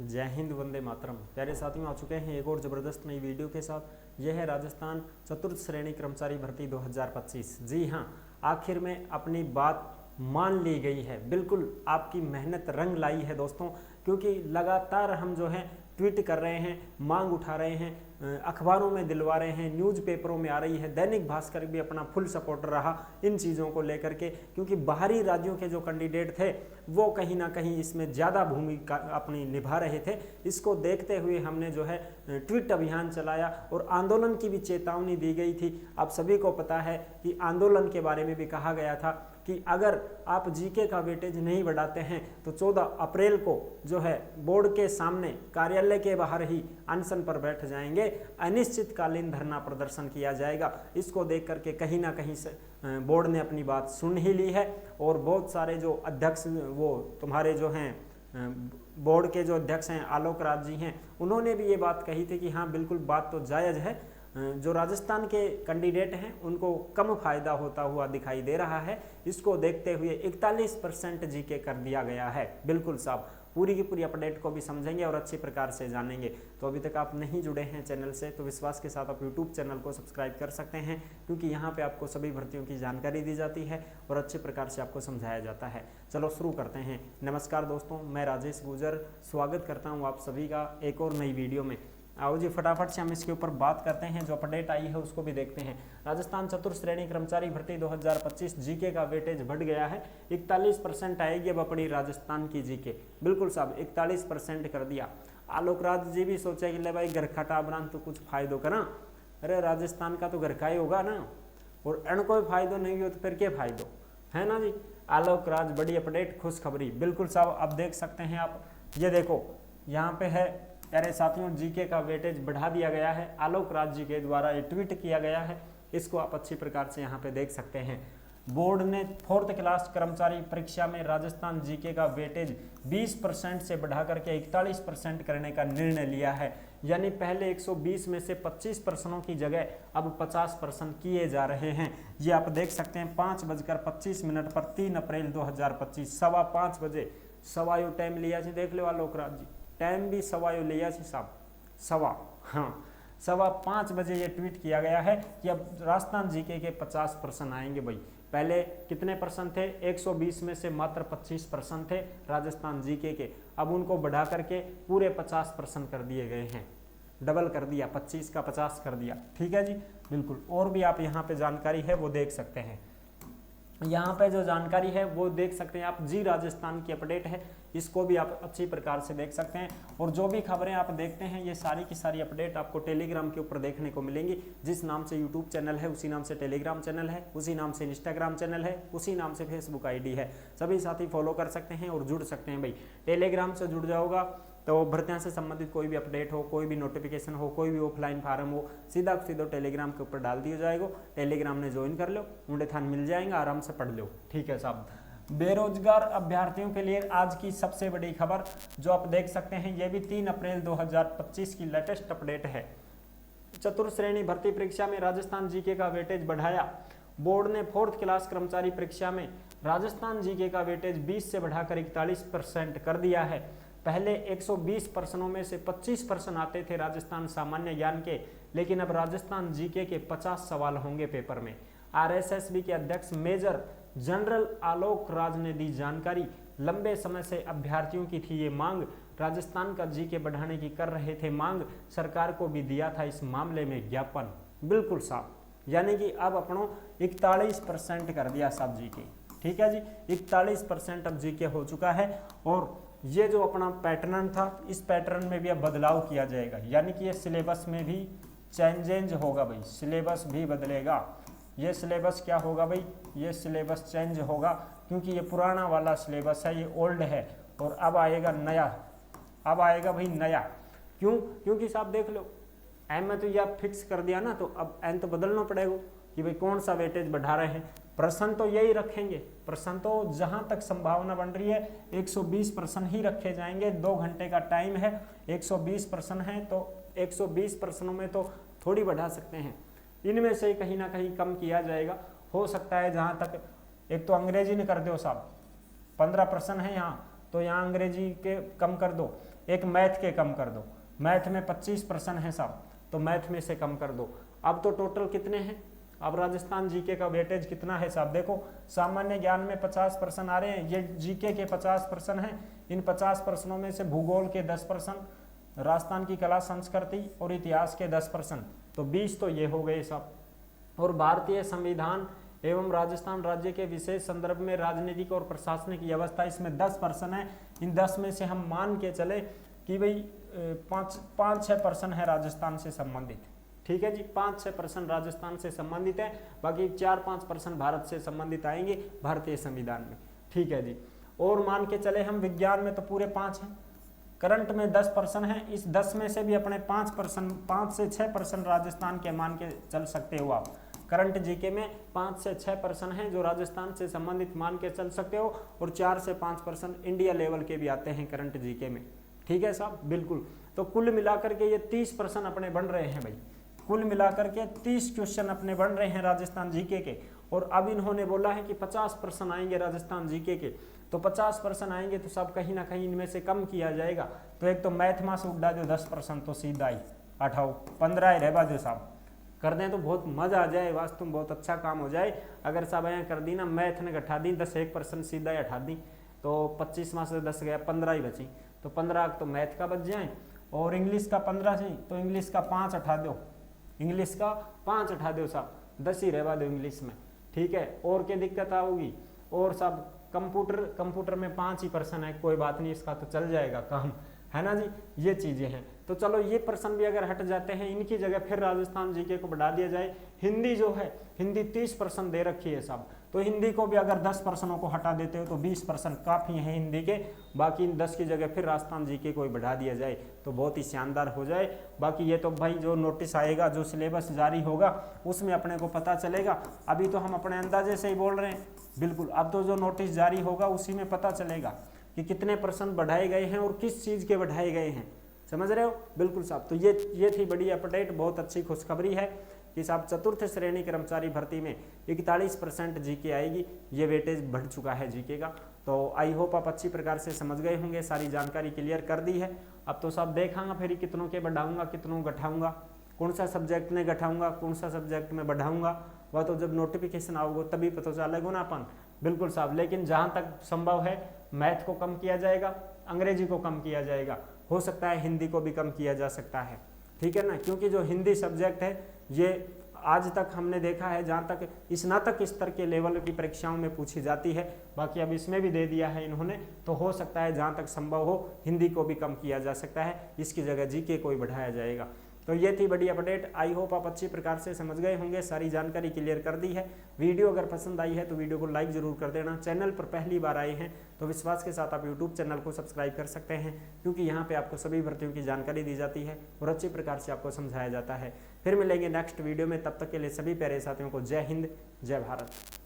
जय हिंद, वंदे मातरम। प्यारे साथियों, आ चुके हैं एक और ज़बरदस्त नई वीडियो के साथ। यह है राजस्थान चतुर्थ श्रेणी कर्मचारी भर्ती 2025। जी हाँ, आखिर में अपनी बात मान ली गई है। बिल्कुल आपकी मेहनत रंग लाई है दोस्तों, क्योंकि लगातार हम जो है ट्वीट कर रहे हैं, मांग उठा रहे हैं, अखबारों में दिलवा रहे हैं, न्यूज़पेपरों में आ रही है। दैनिक भास्कर भी अपना फुल सपोर्टर रहा इन चीज़ों को लेकर के, क्योंकि बाहरी राज्यों के जो कैंडिडेट थे वो कहीं ना कहीं इसमें ज़्यादा भूमिका अपनी निभा रहे थे। इसको देखते हुए हमने जो है ट्वीट अभियान चलाया और आंदोलन की भी चेतावनी दी गई थी। आप सभी को पता है कि आंदोलन के बारे में भी कहा गया था कि अगर आप जीके का वेटेज नहीं बढ़ाते हैं तो 14 अप्रैल को जो है बोर्ड के सामने कार्यालय के बाहर ही अनशन पर बैठ जाएंगे, अनिश्चितकालीन धरना प्रदर्शन किया जाएगा। इसको देख करके कहीं ना कहीं से बोर्ड ने अपनी बात सुन ही ली है और बहुत सारे जो अध्यक्ष, वो तुम्हारे जो हैं बोर्ड के जो अध्यक्ष हैं आलोक राज जी हैं, उन्होंने भी ये बात कही थी कि हाँ बिल्कुल बात तो जायज़ है। जो राजस्थान के कैंडिडेट हैं उनको कम फायदा होता हुआ दिखाई दे रहा है। इसको देखते हुए 41% जीके कर दिया गया है। बिल्कुल साहब, पूरी की पूरी अपडेट को भी समझेंगे और अच्छी प्रकार से जानेंगे। तो अभी तक आप नहीं जुड़े हैं चैनल से तो विश्वास के साथ आप यूट्यूब चैनल को सब्सक्राइब कर सकते हैं, क्योंकि यहाँ पे आपको सभी भर्तियों की जानकारी दी जाती है और अच्छे प्रकार से आपको समझाया जाता है। चलो शुरू करते हैं। नमस्कार दोस्तों, मैं राजेश गुजर स्वागत करता हूँ आप सभी का एक और नई वीडियो में। आओ जी फटाफट से हम इसके ऊपर बात करते हैं। जो अपडेट आई है उसको भी देखते हैं। राजस्थान चतुर्थ श्रेणी कर्मचारी भर्ती 2025 जीके का वेटेज बढ़ गया है। 41% आएगी अब अपनी राजस्थान की जीके। बिल्कुल साहब, 41% कर दिया। आलोक राज जी भी सोचे कि ले भाई घर खटा बना तो कुछ फायदो करा। अरे राजस्थान का तो घर का ही होगा ना, और अण कोई फायदो नहीं हो तो फिर क्या फायदो है ना जी। आलोक राज बड़ी अपडेट, खुशखबरी। बिल्कुल साहब, अब देख सकते हैं आप, ये देखो यहाँ पे है प्यारे साथियों, जीके का वेटेज बढ़ा दिया गया है। आलोक राज जी के द्वारा ये ट्वीट किया गया है। इसको आप अच्छी प्रकार से यहाँ पे देख सकते हैं। बोर्ड ने 4th क्लास कर्मचारी परीक्षा में राजस्थान जीके का वेटेज 20% से बढ़ा करके 41% करने का निर्णय लिया है। यानी पहले 120 में से 25 प्रश्नों की जगह अब 50% किए जा रहे हैं। ये आप देख सकते हैं 5:25 पर 3 अप्रैल 2025 5:15 बजे सवायु टाइम लिया जी। देख लो आलोक राज जी, टाइम भी सवायु लिया जी साहब, 5:15 बजे ये ट्वीट किया गया है कि अब राजस्थान जीके के 50 प्रश्न आएंगे। भाई पहले कितने प्रश्न थे? 120 में से मात्र 25 प्रश्न थे राजस्थान जीके के। अब उनको बढ़ा करके पूरे 50 प्रश्न कर दिए गए हैं। डबल कर दिया, 25 का 50 कर दिया। ठीक है जी, बिल्कुल। और भी आप यहाँ पे जानकारी है वो देख सकते हैं। यहाँ पे जो जानकारी है वो देख सकते हैं आप। जी राजस्थान की अपडेट है, इसको भी आप अच्छी प्रकार से देख सकते हैं। और जो भी खबरें आप देखते हैं ये सारी की सारी अपडेट आपको टेलीग्राम के ऊपर देखने को मिलेंगी। जिस नाम से यूट्यूब चैनल है उसी नाम से टेलीग्राम चैनल है, उसी नाम से इंस्टाग्राम चैनल है, उसी नाम से फेसबुक आईडी है। सभी साथी फॉलो कर सकते हैं और जुड़ सकते हैं। भाई टेलीग्राम से जुड़ जाओगा तो भर्तियां से संबंधित कोई भी अपडेट हो, कोई भी नोटिफिकेशन हो, कोई भी ऑफलाइन फार्म हो, सीधा टेलीग्राम के ऊपर डाल दिया जाएगा। टेलीग्राम में ज्वाइन कर लो, ऊँडे थान मिल जाएंगे, आराम से पढ़ लो। ठीक है साहब। बेरोजगार अभ्यर्थियों के लिए आज की सबसे बड़ी खबर जो आप देख सकते हैं, ये भी 3 अप्रैल 2025 की लेटेस्ट अपडेट है। चतुर्थ श्रेणी भर्ती परीक्षा में राजस्थान जीके का वेटेज बढ़ाया। बोर्ड ने 4th क्लास कर्मचारी परीक्षा में राजस्थान जीके का वेटेज 20 से बढ़ाकर 41% कर दिया है। पहले 120 प्रश्नों में से 25 प्रश्न आते थे राजस्थान सामान्य ज्ञान के, लेकिन अब राजस्थान जीके के 50 सवाल होंगे पेपर में। आरएसएसबी के अध्यक्ष मेजर जनरल आलोक राज ने दी जानकारी। लंबे समय से अभ्यर्थियों की थी ये मांग, राजस्थान का जीके बढ़ाने की कर रहे थे मांग। सरकार को भी दिया था इस मामले में ज्ञापन। बिल्कुल साहब, यानी कि अब अपनों 41% कर दिया साहब जीके। ठीक है जी, 41% अब जीके हो चुका है। और ये जो अपना पैटर्न था, इस पैटर्न में भी अब बदलाव किया जाएगा। यानी कि ये सिलेबस में भी चेंज होगा। भाई सिलेबस भी बदलेगा। ये सिलेबस क्या होगा भाई? ये सिलेबस चेंज होगा, क्योंकि ये पुराना वाला सिलेबस है, ये ओल्ड है। और अब आएगा नया, अब आएगा भाई नया। क्यों? क्योंकि साहब देख लो, एम में तो ये आप फिक्स कर दिया ना, तो अब एन तो बदलना पड़ेगा कि भाई कौन सा वेटेज बढ़ा रहे हैं। प्रश्न तो यही रखेंगे, प्रश्न तो जहां तक संभावना बन रही है 120 प्रश्न ही रखे जाएंगे। 2 घंटे का टाइम है, 120 प्रश्न है, तो 120 प्रश्नों में तो थोड़ी बढ़ा सकते हैं। इनमें से कहीं ना कहीं कम किया जाएगा। हो सकता है जहां तक, एक तो अंग्रेजी ने कर दो साहब, 15 प्रश्न है यहाँ, तो यहाँ अंग्रेजी के कम कर दो। एक मैथ के कम कर दो, मैथ में 25 प्रश्न है साहब, तो मैथ में से कम कर दो। अब तो टोटल कितने हैं, अब राजस्थान जीके का वेटेज कितना है साहब, देखो सामान्य ज्ञान में 50 प्रश्न आ रहे हैं, ये जीके के 50 प्रश्न हैं। इन 50 प्रश्नों में से भूगोल के 10 प्रश्न, राजस्थान की कला संस्कृति और इतिहास के 10 प्रश्न, तो 20 तो ये हो गए साहब। और भारतीय संविधान एवं राजस्थान राज्य के विशेष संदर्भ में राजनीतिक और प्रशासनिक व्यवस्था, इसमें 10 प्रश्न है। इन 10 में से हम मान के चले कि भाई 5-6 प्रश्न है राजस्थान से संबंधित, ठीक है जी, 5-6 प्रश्न राजस्थान से संबंधित है, बाकी 4-5 प्रश्न भारत से संबंधित आएंगे भारतीय संविधान में, ठीक है जी। और मान के चले हम विज्ञान में तो पूरे 5 हैं, करंट में 10 प्रश्न हैं, इस 10 में से भी अपने 5 से 6 प्रश्न राजस्थान के मान के चल सकते हो आप। करंट जीके में 5 से 6 प्रश्न हैं जो राजस्थान से संबंधित मान के चल सकते हो, और 4 से 5 प्रश्न इंडिया लेवल के भी आते हैं करंट जीके में, ठीक है साहब, बिल्कुल। तो कुल मिलाकर के ये 30 प्रश्न अपने बन रहे हैं भाई, कुल मिलाकर के 30 क्वेश्चन अपने बन रहे हैं राजस्थान जीके के। और अब इन्होंने बोला है कि 50 प्रश्न आएंगे राजस्थान जीके के, तो 50 प्रश्न आएंगे तो सब कहीं ना कहीं इनमें से कम किया जाएगा। तो एक तो मैथ में से उड़ा दो 10 प्रश्न, तो सीधा ही 18 15 रहबा दो साहब, कर दें तो बहुत मजा आ जाए, वास्तव में बहुत अच्छा काम हो जाए। अगर सब यहाँ कर दी ना, मैथ ने घटा दी 10 एक परसेंट सीधा ही हटा दी, तो 25 में से 10 गया, 15 ही बची, तो 15 तो मैथ का बच जाए। और इंग्लिश का 15 से, तो इंग्लिश का 5 हटा दो, इंग्लिश का 5 हटा दो साहब, 10 ही रहवा दो इंग्लिश में, ठीक है। और क्या दिक्कत आओगी, और सब कंप्यूटर में 5 ही प्रश्न है, कोई बात नहीं, इसका तो चल जाएगा काम, है ना जी, ये चीजें हैं। तो चलो ये प्रश्न भी अगर हट जाते हैं, इनकी जगह फिर राजस्थान जीके को बढ़ा दिया जाए। हिंदी जो है, हिंदी 30 प्रश्न दे रखी है साहब, तो हिंदी को भी अगर 10 प्रश्नों को हटा देते हो तो 20 प्रश्न काफी हैं हिंदी के, बाकी इन 10 की जगह फिर राजस्थान जीके को बढ़ा दिया जाए तो बहुत ही शानदार हो जाए। बाकी ये तो भाई जो नोटिस आएगा, जो सिलेबस जारी होगा उसमें अपने को पता चलेगा, अभी तो हम अपने अंदाजे से ही बोल रहे हैं, बिल्कुल। अब तो जो नोटिस जारी होगा उसी में पता चलेगा कि कितने प्रश्न बढ़ाए गए हैं और किस चीज़ के बढ़ाए गए हैं, समझ रहे हो, बिल्कुल साहब। तो ये थी बड़ी अपडेट, बहुत अच्छी खुशखबरी है कि साहब चतुर्थ श्रेणी कर्मचारी भर्ती में 41% जीके आएगी, ये वेटेज बढ़ चुका है जीके का। तो आई होप आप अच्छी प्रकार से समझ गए होंगे, सारी जानकारी क्लियर कर दी है। अब तो साहब देखांगा फिर कितनों के बढ़ाऊंगा, कितनों घटाऊंगा, कौन सा सब्जेक्ट में घटाऊंगा, कौन सा सब्जेक्ट में बढ़ाऊंगा, वह तो जब नोटिफिकेशन आओगे तभी पता चलेगा ना अपन, बिल्कुल साहब। लेकिन जहाँ तक संभव है मैथ को कम किया जाएगा, अंग्रेजी को कम किया जाएगा, हो सकता है हिंदी को भी कम किया जा सकता है, ठीक है ना, क्योंकि जो हिंदी सब्जेक्ट है ये आज तक हमने देखा है, जहाँ तक स्नातक स्तर के लेवल की परीक्षाओं में पूछी जाती है, बाकी अब इसमें भी दे दिया है इन्होंने, तो हो सकता है जहाँ तक संभव हो हिंदी को भी कम किया जा सकता है, इसकी जगह जीके को ही बढ़ाया जाएगा। तो ये थी बड़ी अपडेट, आई होप आप अच्छी प्रकार से समझ गए होंगे, सारी जानकारी क्लियर कर दी है। वीडियो अगर पसंद आई है तो वीडियो को लाइक जरूर कर देना, चैनल पर पहली बार आए हैं तो विश्वास के साथ आप यूट्यूब चैनल को सब्सक्राइब कर सकते हैं, क्योंकि यहाँ पे आपको सभी भर्तियों की जानकारी दी जाती है और अच्छी प्रकार से आपको समझाया जाता है। फिर मिलेंगे नेक्स्ट वीडियो में, तब तक के लिए सभी प्यारे साथियों को जय हिंद, जय भारत।